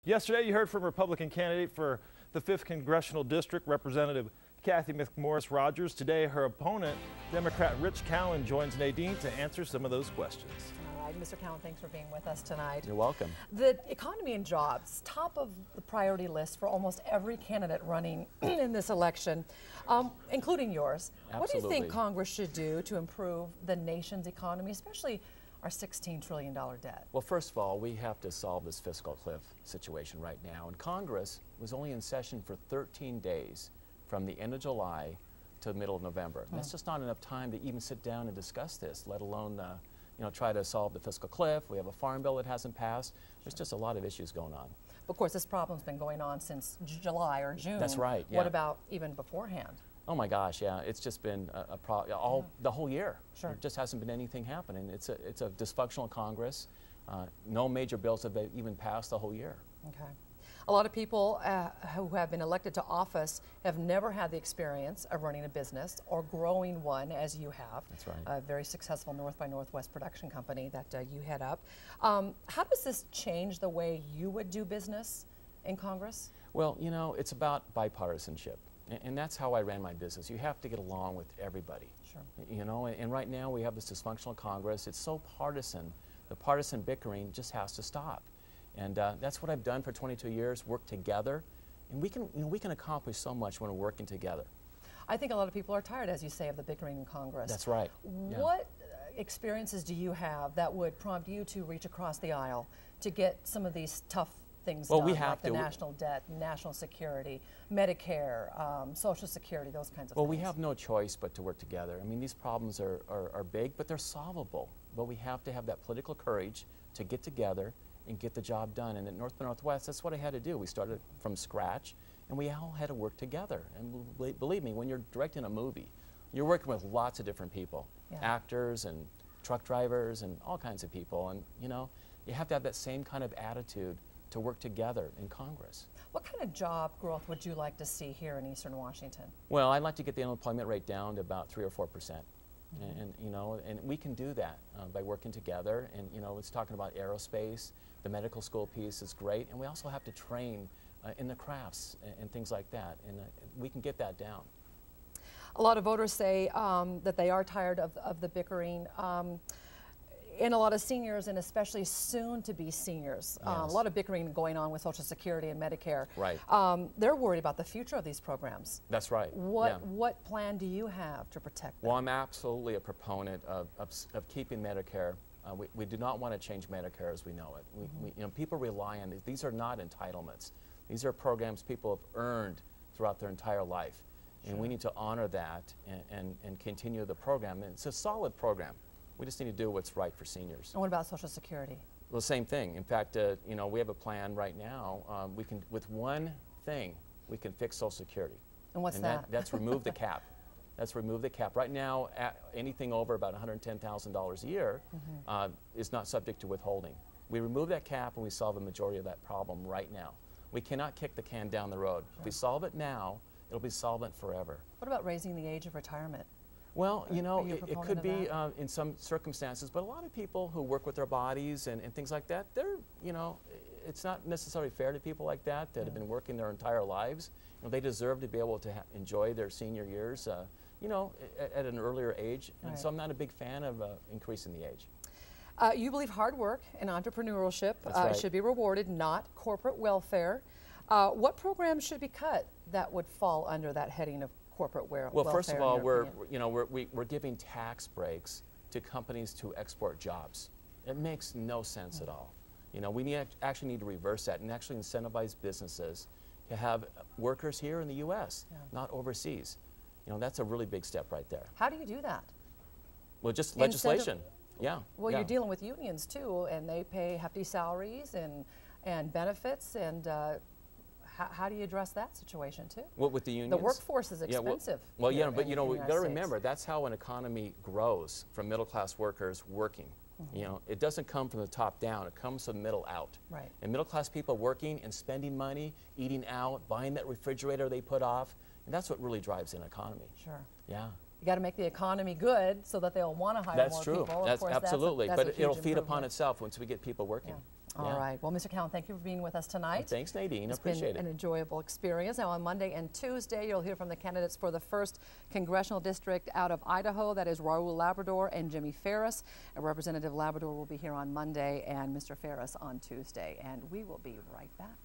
Yesterday, you heard from Republican candidate for the 5th Congressional District, Representative Kathy McMorris Rogers. Today, her opponent, Democrat Rich Cowan, joins Nadine to answer some of those questions. All right, Mr. Cowan, thanks for being with us tonight. You're welcome. The economy and jobs, top of the priority list for almost every candidate running in this election, including yours. Absolutely. What do you think Congress should do to improve the nation's economy, especially our $16 trillion debt? Well, first of all, we have to solve this fiscal cliff situation right now. And Congress was only in session for 13 days from the end of July to the middle of November. That's just not enough time to even sit down and discuss this, let alone try to solve the fiscal cliff. We have a farm bill that hasn't passed. There's just a lot of issues going on. Of course, this problem's been going on since July or June. That's right. Yeah. What about even beforehand? Oh my gosh, yeah, it's just been a problem the whole year. Sure. There just hasn't been anything happening. It's a dysfunctional Congress. No major bills have even passed the whole year. Okay. A lot of people who have been elected to office have never had the experience of running a business or growing one as you have. That's right. A very successful North by Northwest production company that you head up. How does this change the way you would do business in Congress? Well, you know, it's about bipartisanship. And that's how I ran my business. You have to get along with everybody. Sure. You know, and right now we have this dysfunctional Congress. It's so partisan. The partisan bickering just has to stop. And that's what I've done for 22 years, work together. And we can accomplish so much when we're working together. I think a lot of people are tired, as you say, of the bickering in Congress. That's right. Yeah. What experiences do you have that would prompt you to reach across the aisle to get some of these tough things done, like the national debt, national security, Medicare, Social Security, those kinds of things? Well, we have no choice but to work together. I mean, these problems are big, but they're solvable. But we have to have that political courage to get together and get the job done. And at North by Northwest, that's what I had to do. We started from scratch, and we all had to work together. And believe me, when you're directing a movie, you're working with lots of different people, actors and truck drivers and all kinds of people. And you know, you have to have that same kind of attitude to work together in Congress. What kind of job growth would you like to see here in Eastern Washington? Well, I'd like to get the unemployment rate down to about 3 or 4%. And you know, and we can do that by working together. And you know, it's talking about aerospace. The medical school piece is great, and we also have to train in the crafts and things like that. And we can get that down. A lot of voters say that they are tired of the bickering. And a lot of seniors, and especially soon-to-be seniors, a lot of bickering going on with Social Security and Medicare. Right. They're worried about the future of these programs. That's right. What plan do you have to protect them? Well, I'm absolutely a proponent of keeping Medicare. We do not want to change Medicare as we know it. You know, people rely on these. These are not entitlements. These are programs people have earned throughout their entire life. And we need to honor that and continue the program. And it's a solid program. We just need to do what's right for seniors. And what about Social Security? Well, same thing. In fact, you know, we have a plan right now. We can, with one thing, we can fix Social Security. And what's that? That's remove the cap. That's remove the cap. Right now, anything over about $110,000 a year is not subject to withholding. We remove that cap and we solve a majority of that problem right now. We cannot kick the can down the road. If we solve it now, it'll be solvent forever. What about raising the age of retirement? Well, you know, it could be in some circumstances, but a lot of people who work with their bodies and things like that, they're, you know, it's not necessarily fair to people like that have been working their entire lives. You know, they deserve to be able to enjoy their senior years, you know, at an earlier age. And so I'm not a big fan of increasing the age. You believe hard work and entrepreneurship should be rewarded, not corporate welfare. What programs should be cut that would fall under that heading of corporate welfare? Well, first of all, we're giving tax breaks to companies to export jobs. It makes no sense at all. You know, we actually need to reverse that and actually incentivize businesses to have workers here in the U.S., not overseas. You know, that's a really big step right there. How do you do that? Well, just legislation. Well, you're dealing with unions too, and they pay hefty salaries and benefits, and how do you address that situation too? Well, with the unions? The workforce is expensive. Well, yeah, but you know, we've got to remember, that's how an economy grows, from middle-class workers working. You know, it doesn't come from the top down, it comes from the middle out. Right. And middle-class people working and spending money, eating out, buying that refrigerator they put off, and that's what really drives an economy. Sure. Yeah. You got to make the economy good so that they'll want to hire more people. That's true. That's absolutely. That's but it'll feed upon itself once we get people working. All right. Well, Mr. Cowan, thank you for being with us tonight. Well, thanks, Nadine. It's appreciate been it. an enjoyable experience. Now, on Monday and Tuesday, you'll hear from the candidates for the 1st Congressional District out of Idaho. That is Raul Labrador and Jimmy Ferris. Representative Labrador will be here on Monday and Mr. Ferris on Tuesday. And we will be right back.